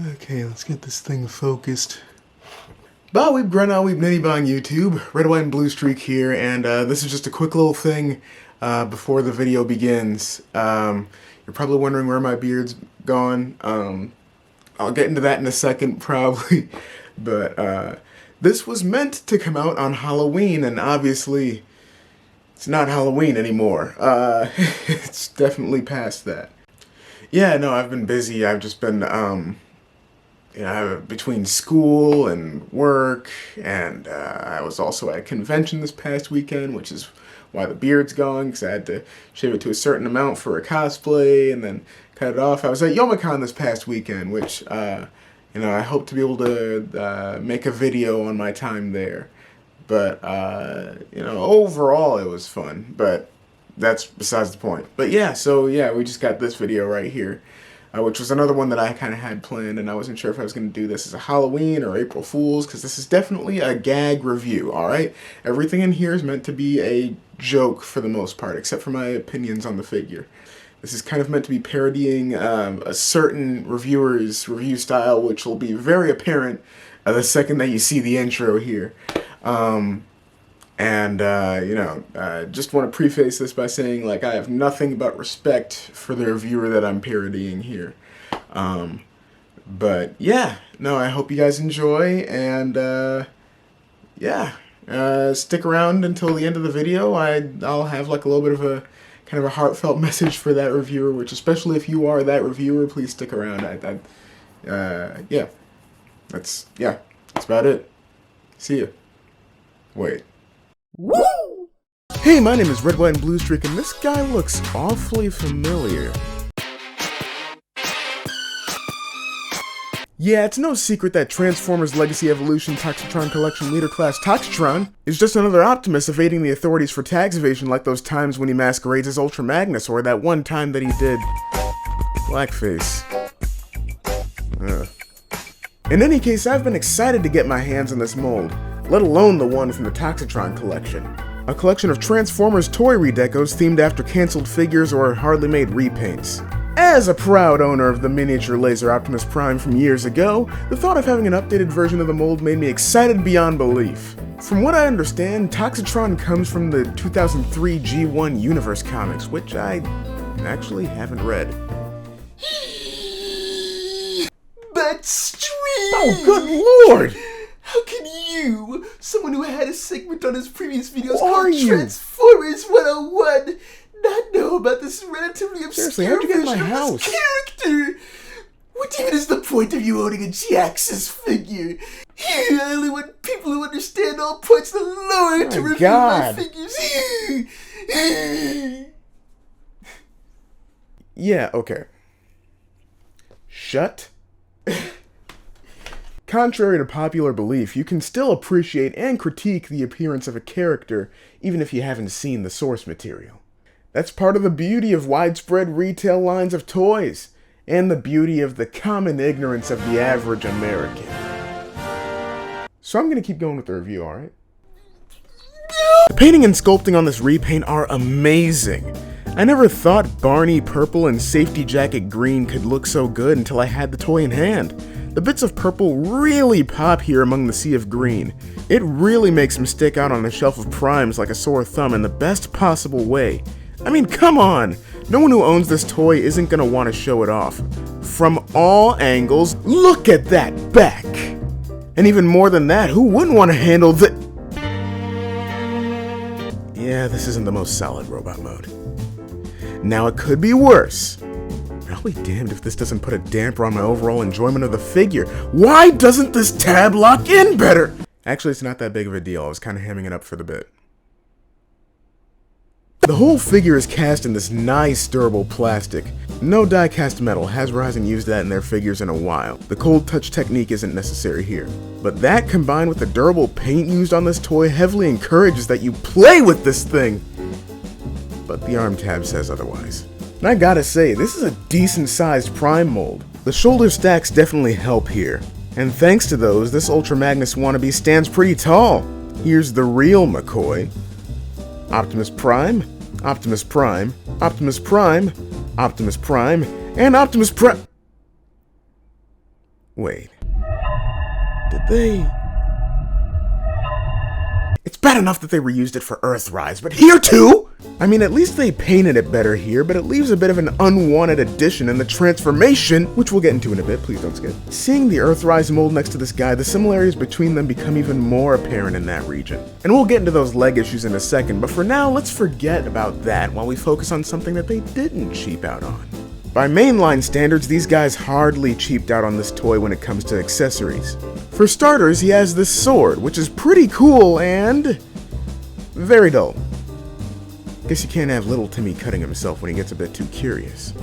Okay, let's get this thing focused. Weeb Grunna, Weeb Nitty Bong YouTube, RedWhiteandBluestreak here, and this is just a quick little thing before the video begins. You're probably wondering where my beard's gone. I'll get into that in a second, probably. But this was meant to come out on Halloween, and obviously it's not Halloween anymore. It's definitely past that. Yeah, no, I've been busy. I've just been, between school and work, and I was also at a convention this past weekend, which is why the beard's gone, because I had to shave it to a certain amount for a cosplay, and then cut it off. I was at Youmacon this past weekend, which, I hope to be able to make a video on my time there. But, overall it was fun, but that's besides the point. But yeah, so yeah, we just got this video right here. Which was another one that I kind of had planned, and I wasn't sure if I was going to do this as a Halloween or April Fool's, because this is definitely a gag review, alright? Everything in here is meant to be a joke for the most part, except for my opinions on the figure. This is kind of meant to be parodying a certain reviewer's review style, which will be very apparent the second that you see the intro here. Just want to preface this by saying, like, I have nothing but respect for the reviewer that I'm parodying here. But yeah, no, I hope you guys enjoy, and stick around until the end of the video. I'll have like a little bit of a kind of a heartfelt message for that reviewer, which, especially if you are that reviewer, please stick around. That's about it. See ya. Wait. Woo! Hey, my name is RedWhiteandBluestreak, and this guy looks awfully familiar. Yeah, it's no secret that Transformers Legacy Evolution Toxitron Collection Leader Class Toxitron is just another Optimus evading the authorities for tax evasion, like those times when he masquerades as Ultra Magnus, or that one time that he did blackface. Ugh. In any case, I've been excited to get my hands on this mold, let alone the one from the Toxitron collection. A collection of Transformers toy redecos themed after cancelled figures or hardly made repaints. As a proud owner of the miniature laser Optimus Prime from years ago, the thought of having an updated version of the mold made me excited beyond belief. From what I understand, Toxitron comes from the 2003 G1 Universe comics, which I actually haven't read. But stream! Oh, good lord! How can you, someone who had a segment on his previous videos Who called are you? Transformers 101, not know about this relatively Seriously, obscure how'd you get in my version of house? this character? What even is the point of you owning a Jax's figure? I only want people who understand all points of the lore to review God. my figures. Yeah, okay. Shut. Contrary to popular belief, you can still appreciate and critique the appearance of a character even if you haven't seen the source material. That's part of the beauty of widespread retail lines of toys, and the beauty of the common ignorance of the average American. So I'm gonna keep going with the review, alright? The painting and sculpting on this repaint are amazing. I never thought Barney purple and safety jacket green could look so good until I had the toy in hand. The bits of purple really pop here among the sea of green. It really makes him stick out on a shelf of primes like a sore thumb in the best possible way. I mean, come on! No one who owns this toy isn't gonna want to show it off. From all angles, look at that back! And even more than that, who wouldn't want to handle the... Yeah, this isn't the most solid robot mode. Now it could be worse. I'll be damned if this doesn't put a damper on my overall enjoyment of the figure. Why doesn't this tab lock in better? Actually, it's not that big of a deal. I was kind of hamming it up for the bit. The whole figure is cast in this nice durable plastic. No die-cast metal. Hasbro hasn't used that in their figures in a while. The cold touch technique isn't necessary here. But that, combined with the durable paint used on this toy, heavily encourages that you play with this thing. But the arm tab says otherwise. And I gotta say, this is a decent-sized Prime mold. The shoulder stacks definitely help here. And thanks to those, this Ultra Magnus wannabe stands pretty tall. Here's the real McCoy. Optimus Prime, Optimus Prime, Optimus Prime, Optimus Prime, and Optimus Prime. Wait. Did they... It's bad enough that they reused it for Earthrise, but here too? I mean, at least they painted it better here, but it leaves a bit of an unwanted addition in the transformation, which we'll get into in a bit, please don't skip. Seeing the Earthrise mold next to this guy, the similarities between them become even more apparent in that region. And we'll get into those leg issues in a second, but for now, let's forget about that while we focus on something that they didn't cheap out on. By mainline standards, these guys hardly cheaped out on this toy when it comes to accessories. For starters, he has this sword, which is pretty cool and... very dull. Guess you can't have little Timmy cutting himself when he gets a bit too curious.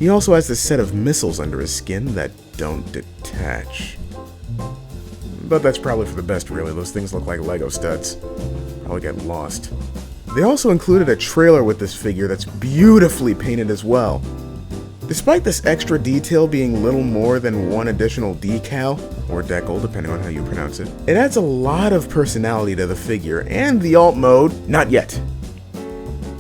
He also has this set of missiles under his skin that don't detach. But that's probably for the best, really. Those things look like Lego studs. Probably get lost. They also included a trailer with this figure that's beautifully painted as well. Despite this extra detail being little more than one additional decal, or decal depending on how you pronounce it, it adds a lot of personality to the figure, and the alt mode, not yet.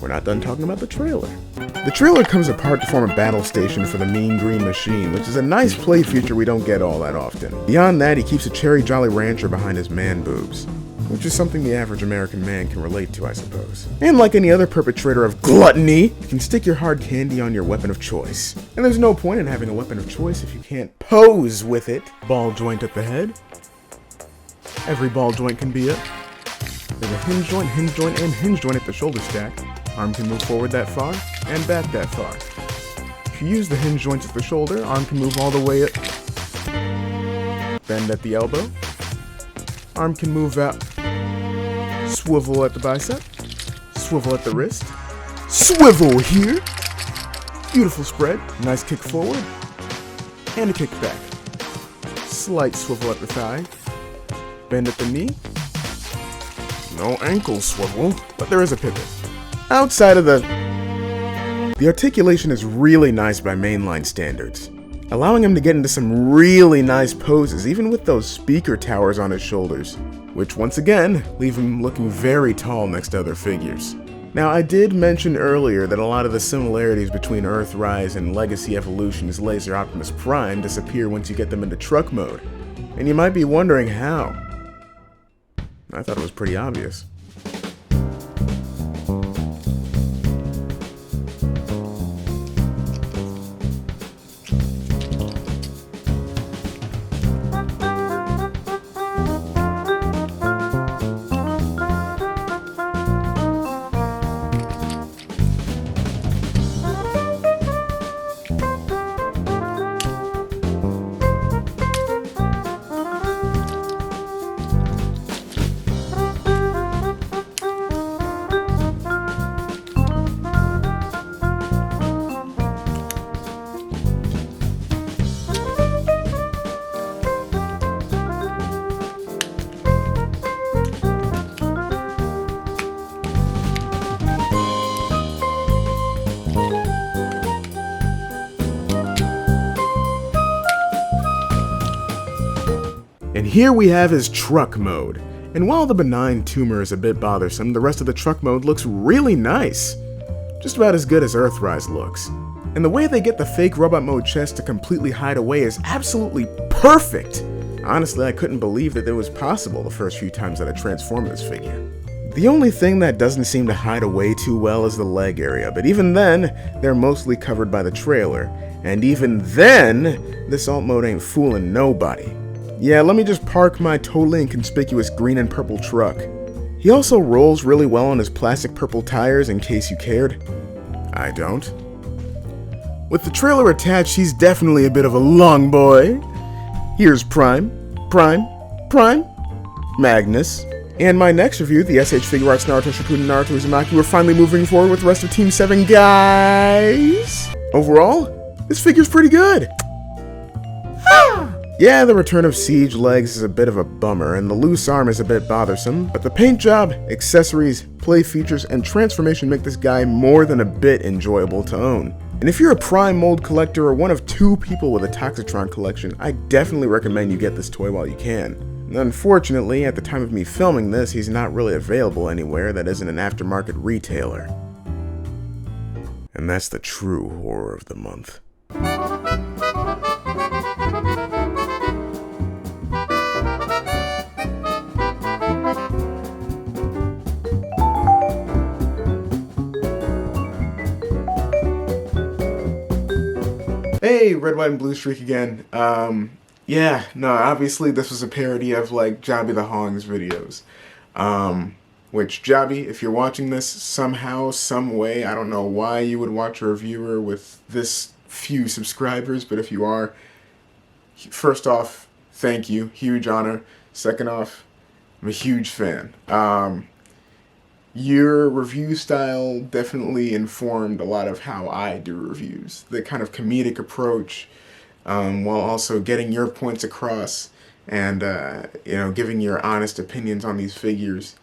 We're not done talking about the trailer. The trailer comes apart to form a battle station for the Mean Green Machine, which is a nice play feature we don't get all that often. Beyond that, he keeps a Cherry Jolly Rancher behind his man boobs, which is something the average American man can relate to, I suppose. And like any other perpetrator of gluttony, you can stick your hard candy on your weapon of choice. And there's no point in having a weapon of choice if you can't pose with it. Ball joint at the head. Every ball joint can be it. There's a hinge joint, and hinge joint at the shoulder stack. Arm can move forward that far, and back that far. If you use the hinge joints at the shoulder, arm can move all the way up. Bend at the elbow. Arm can move out. Swivel at the bicep. Swivel at the wrist. Swivel here. Beautiful spread. Nice kick forward. And a kick back. Slight swivel at the thigh. Bend at the knee. No ankle swivel, but there is a pivot. Outside of the articulation is really nice by mainline standards, allowing him to get into some really nice poses, even with those speaker towers on his shoulders, which once again leave him looking very tall next to other figures. Now, I did mention earlier that a lot of the similarities between Earthrise and Legacy Evolution's Laser Optimus Prime disappear once you get them into truck mode, and you might be wondering how. I thought it was pretty obvious. And here we have his truck mode. And while the benign tumor is a bit bothersome, the rest of the truck mode looks really nice. Just about as good as Earthrise looks. And the way they get the fake robot mode chest to completely hide away is absolutely perfect. Honestly, I couldn't believe that it was possible the first few times that I transformed this figure. The only thing that doesn't seem to hide away too well is the leg area, but even then, they're mostly covered by the trailer. And even then, this alt mode ain't fooling nobody. Yeah, let me just park my totally inconspicuous green and purple truck. He also rolls really well on his plastic purple tires in case you cared. I don't. With the trailer attached, he's definitely a bit of a long boy. Here's Prime, Magnus. And my next review, the SH Figure Arts Naruto Shippuden Naruto Uzumaki, we're finally moving forward with the rest of Team 7, guys! Overall, this figure's pretty good. Yeah, the return of Siege legs is a bit of a bummer, and the loose arm is a bit bothersome, but the paint job, accessories, play features, and transformation make this guy more than a bit enjoyable to own. And if you're a Prime mold collector or one of 2 people with a Toxitron collection, I definitely recommend you get this toy while you can. Unfortunately, at the time of me filming this, he's not really available anywhere that isn't an aftermarket retailer. And that's the true horror of the month. Hey, Red, White, and Blue Streak again. Yeah, no, obviously this was a parody of, like, JobbytheHong's videos. Which, Jobby, if you're watching this somehow, some way, I don't know why you would watch a reviewer with this few subscribers, but if you are, first off, thank you, huge honor. Second off, I'm a huge fan. Your review style definitely informed a lot of how I do reviews. The kind of comedic approach, while also getting your points across and, giving your honest opinions on these figures.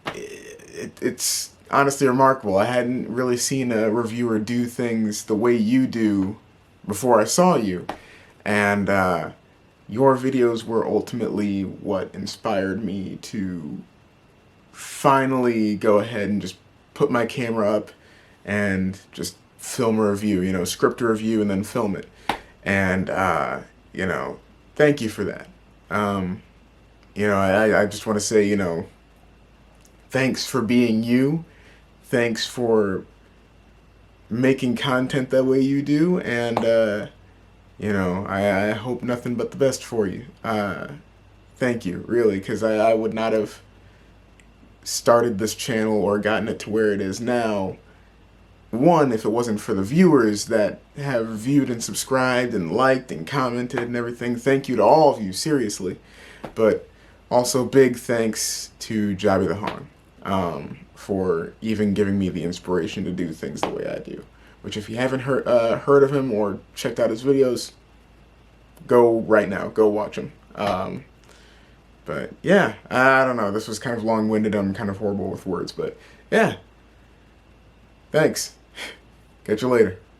It's honestly remarkable. I hadn't really seen a reviewer do things the way you do before I saw you. And your videos were ultimately what inspired me to finally go ahead and just put my camera up and just film a review, script a review and then film it. And, thank you for that. I just want to say, thanks for being you. Thanks for making content that way you do. And, I hope nothing but the best for you. Thank you, really, because I would not have started this channel or gotten it to where it is now, one, if it wasn't for the viewers that have viewed and subscribed and liked and commented and everything. Thank you to all of you, seriously. But also big thanks to JobbytheHong for even giving me the inspiration to do things the way I do. Which, if you haven't heard of him or checked out his videos, go right now, go watch him. But yeah, I don't know, this was kind of long-winded, I'm kind of horrible with words, but yeah. Thanks. Catch you later.